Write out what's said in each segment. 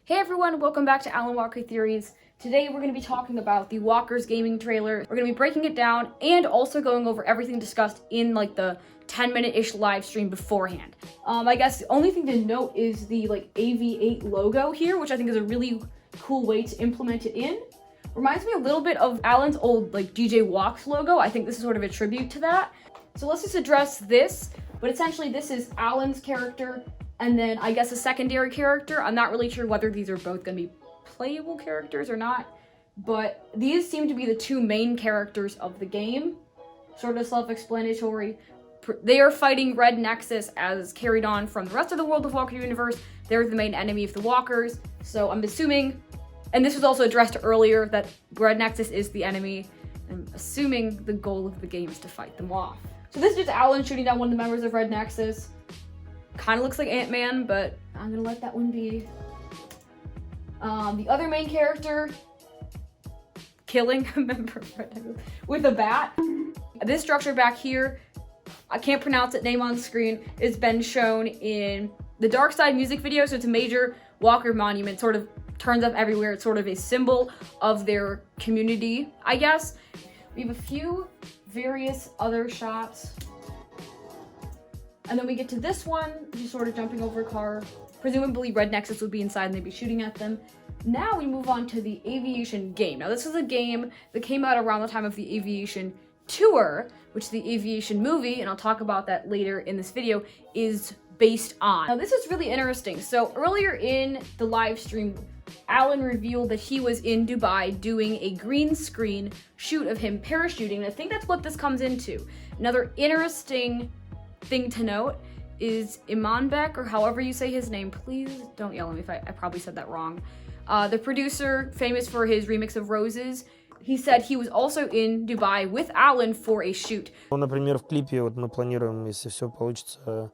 Hey everyone, welcome back to Alan Walker Theories. Today we're going to be talking about the Walker's gaming trailer. We're going to be breaking it down and also going over everything discussed in like the 10-minute-ish live stream beforehand. I guess the only thing to note is the AV8 logo here, which I think is a really cool way to implement it in. Reminds me a little bit of Alan's old DJ Walks logo. I think this is sort of a tribute to that. So let's just address this, but essentially this is Alan's character and then I guess a secondary character. I'm not really sure whether these are both going to be playable characters or not, but these seem to be the two main characters of the game. Sort of self-explanatory. They are fighting Red Nexus as carried on from the rest of the World of Walker universe. They're the main enemy of the Walkers, so I'm assuming, and this was also addressed earlier, that Red Nexus is the enemy. I'm assuming the goal of the game is to fight them off. So this is just Alan shooting down one of the members of Red Nexus. Kind of looks like Ant-Man, but I'm gonna let that one be. The other main character killing a member of Red Nexus with a bat. This structure back here, I can't pronounce it, name on screen, has been shown in the Dark Side music video, so it's a major Walker monument, sort of turns up everywhere. It's sort of a symbol of their community, I guess. We have a few various other shots. And then we get to this one, just sort of jumping over a car. Presumably Red Nexus would be inside and they'd be shooting at them. Now we move on to the Aviation game. Now this is a game that came out around the time of the Aviation tour, which the Aviation movie, and I'll talk about that later in this video, is based on. Now this is really interesting. So earlier in the live stream, Alan revealed that he was in Dubai doing a green screen shoot of him parachuting, and I think that's what this comes into. Another interesting thing to note is Imanbek, or however you say his name, please don't yell at me if I probably said that wrong. The producer, famous for his remix of Roses, he said he was also in Dubai with Alan for a shoot. Например, в клипе вот мы планируем, если все получится,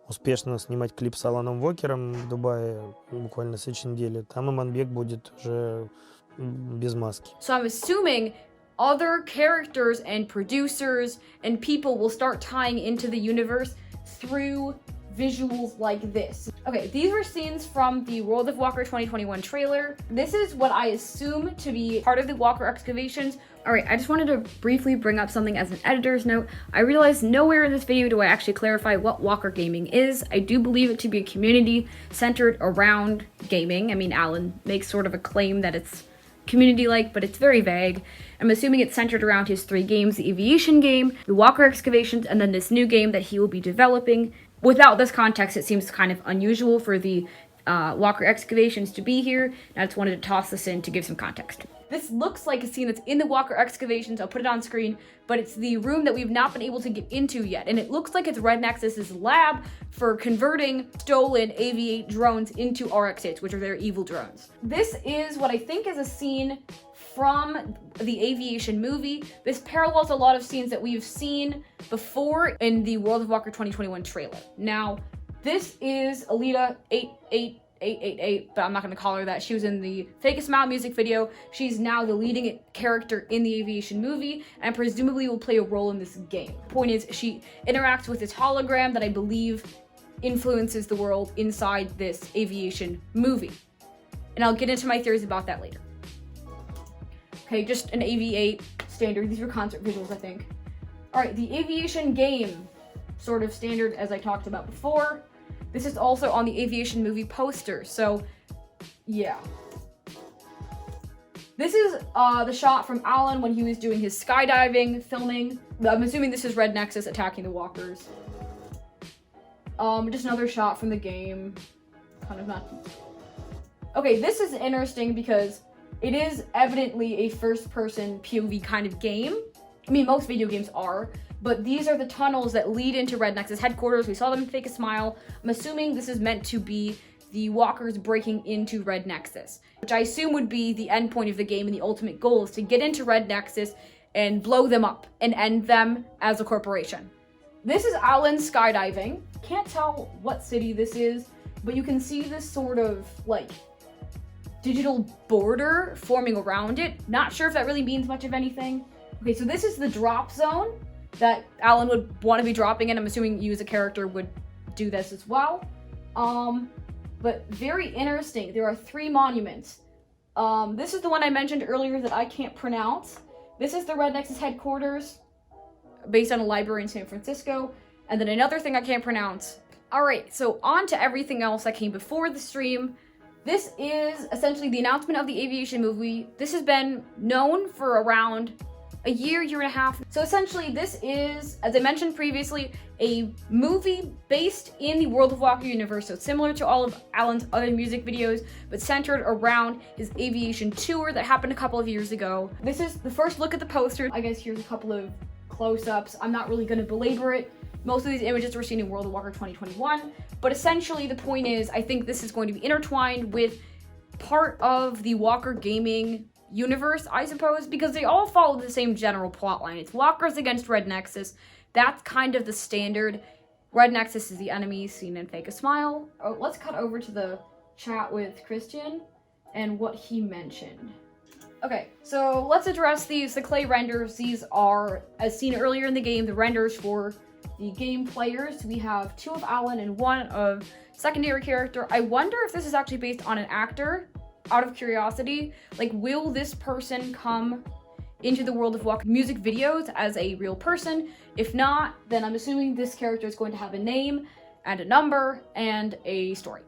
успешно снимать клип с Аланом Вокером в Дубае буквально в следующей неделе. Там Иманбек будет уже без маски. So I'm assuming other characters and producers and people will start tying into the universe through visuals like this. Okay, these were scenes from the World of Walker 2021 trailer. This is what I assume to be part of the Walker excavations. Alright, I just wanted to briefly bring up something as an editor's note. I realized nowhere in this video do I actually clarify what Walker gaming is. I do believe it to be a community centered around gaming. I mean, Alan makes sort of a claim that it's community-like, but it's very vague. I'm assuming it's centered around his three games, the Aviation game, the Walker excavations, and then this new game that he will be developing. Without this context, it seems kind of unusual for the Walker excavations to be here, and I just wanted to toss this in to give some context. This looks like a scene that's in the Walker excavations. I'll put it on screen, but it's the room that we've not been able to get into yet, and it looks like it's Red Nexus's lab for converting stolen AV8 drones into RX-8s, which are their evil drones. This is what I think is a scene from the Aviation movie. This parallels a lot of scenes that we've seen before in the World of Walker 2021 trailer. Now, this is Alita 88888, but I'm not going to call her that. She was in the Fake a Smile music video. She's now the leading character in the Aviation movie and presumably will play a role in this game. Point is, she interacts with this hologram that I believe influences the world inside this Aviation movie. And I'll get into my theories about that later. Okay, just an AV8 standard. These were concert visuals, I think. Alright, the Aviation game, sort of standard as I talked about before. This is also on the Aviation movie poster, so yeah. This is the shot from Alan when he was doing his skydiving filming. I'm assuming this is Red Nexus attacking the Walkers. Just another shot from the game. Kind of not. Okay, this is interesting because it is evidently a first-person POV kind of game. I mean, most video games are, but these are the tunnels that lead into Red Nexus headquarters. We saw them in Fake a Smile. I'm assuming this is meant to be the Walkers breaking into Red Nexus, which I assume would be the end point of the game, and the ultimate goal is to get into Red Nexus and blow them up and end them as a corporation. This is Alan skydiving. Can't tell what city this is, but you can see this sort of digital border forming around it. Not sure if that really means much of anything. Okay, so this is the drop zone that Alan would want to be dropping in. I'm assuming you as a character would do this as well. but very interesting. There are 3 monuments. This is the one I mentioned earlier that I can't pronounce. This is the Red Nexus headquarters, based on a library in San Francisco. And then another thing I can't pronounce. Alright, so on to everything else that came before the stream. This is essentially the announcement of the Aviation movie. This has been known for around a year and a half. So essentially this is, as I mentioned previously, a movie based in the World of Walker universe. So similar to all of Alan's other music videos, but centered around his Aviation tour that happened a couple of years ago. This is the first look at the poster. I guess here's a couple of close-ups. I'm not really going to belabor it. Most of these images were seen in World of Walker 2021, but essentially the point is, I think this is going to be intertwined with part of the Walker gaming universe, I suppose, because they all follow the same general plot line. It's Walkers against Red Nexus. That's kind of the standard. Red Nexus is the enemy, seen in Fake a Smile. Oh, let's cut over to the chat with Christian and what he mentioned. Okay, so let's address these. The clay renders, these are, as seen earlier in the game, the renders for the game players. We have 2 of Alan and 1 of secondary character. I wonder if this is actually based on an actor, out of curiosity. Like, will this person come into the World of Walker music videos as a real person? If not, then I'm assuming this character is going to have a name and a number and a story,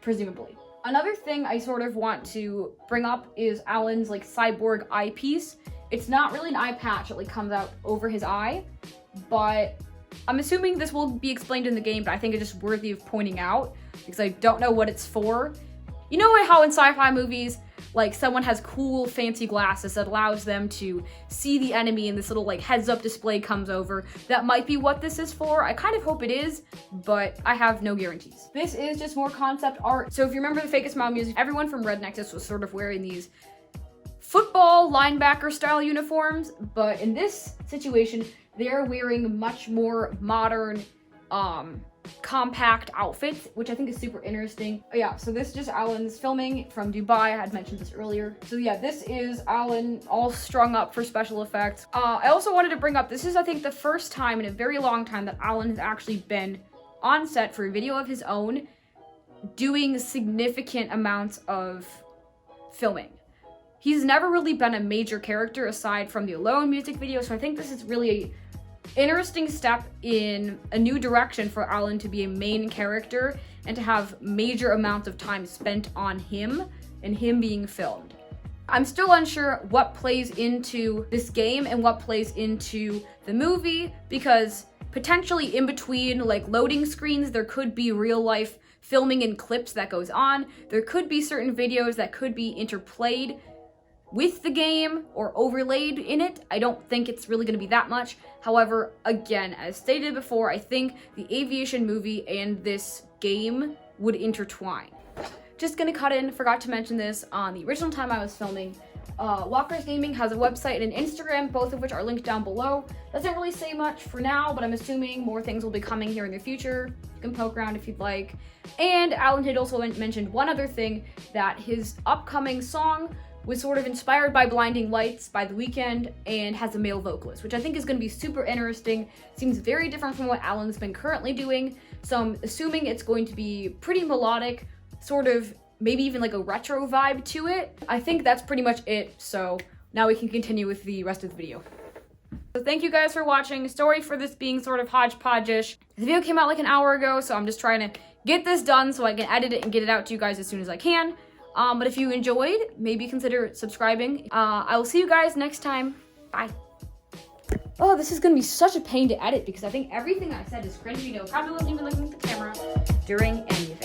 presumably. Another thing I sort of want to bring up is Alan's like cyborg eyepiece. It's not really an eye patch that like comes out over his eye, but I'm assuming this will be explained in the game, but I think it's just worthy of pointing out because I don't know what it's for. You know how in sci-fi movies, like someone has cool fancy glasses that allows them to see the enemy and this little like heads up display comes over? That might be what this is for. I kind of hope it is, but I have no guarantees. This is just more concept art. So if you remember the Fake a Smile music, everyone from Red Nexus was sort of wearing these football linebacker style uniforms, but in this situation, they're wearing much more modern, compact outfits, which I think is super interesting. Oh, yeah, so this is just Alan's filming from Dubai. I had mentioned this earlier. So yeah, this is Alan all strung up for special effects. I also wanted to bring up, this is I think the first time in a very long time that Alan has actually been on set for a video of his own, doing significant amounts of filming. He's never really been a major character aside from the Alone music video, so I think this is really an interesting step in a new direction for Alan to be a main character and to have major amounts of time spent on him and him being filmed. I'm still unsure what plays into this game and what plays into the movie, because potentially in between like loading screens there could be real life filming and clips that goes on. There could be certain videos that could be interplayed with the game or overlaid in it. I don't think it's really going to be that much. However, again, as stated before, I think the Aviation movie and this game would intertwine. Just gonna cut in, forgot to mention this, on the original time I was filming, Walkers Gaming has a website and an Instagram, both of which are linked down below. Doesn't really say much for now, but I'm assuming more things will be coming here in the future. You can poke around if you'd like. And Alan had also mentioned one other thing, that his upcoming song was sort of inspired by Blinding Lights by The Weeknd and has a male vocalist, which I think is going to be super interesting. Seems very different from what Alan's been currently doing, so I'm assuming it's going to be pretty melodic, sort of maybe even like a retro vibe to it. I think that's pretty much it, so now we can continue with the rest of the video. So thank you guys for watching. Sorry for this being sort of hodgepodge-ish. The video came out like an hour ago, so I'm just trying to get this done so I can edit it and get it out to you guys as soon as I can. But if you enjoyed, maybe consider subscribing. I will see you guys next time. Bye. Oh, this is gonna be such a pain to edit because I think everything I said is cringy. No, probably wasn't even looking at the camera during any of it.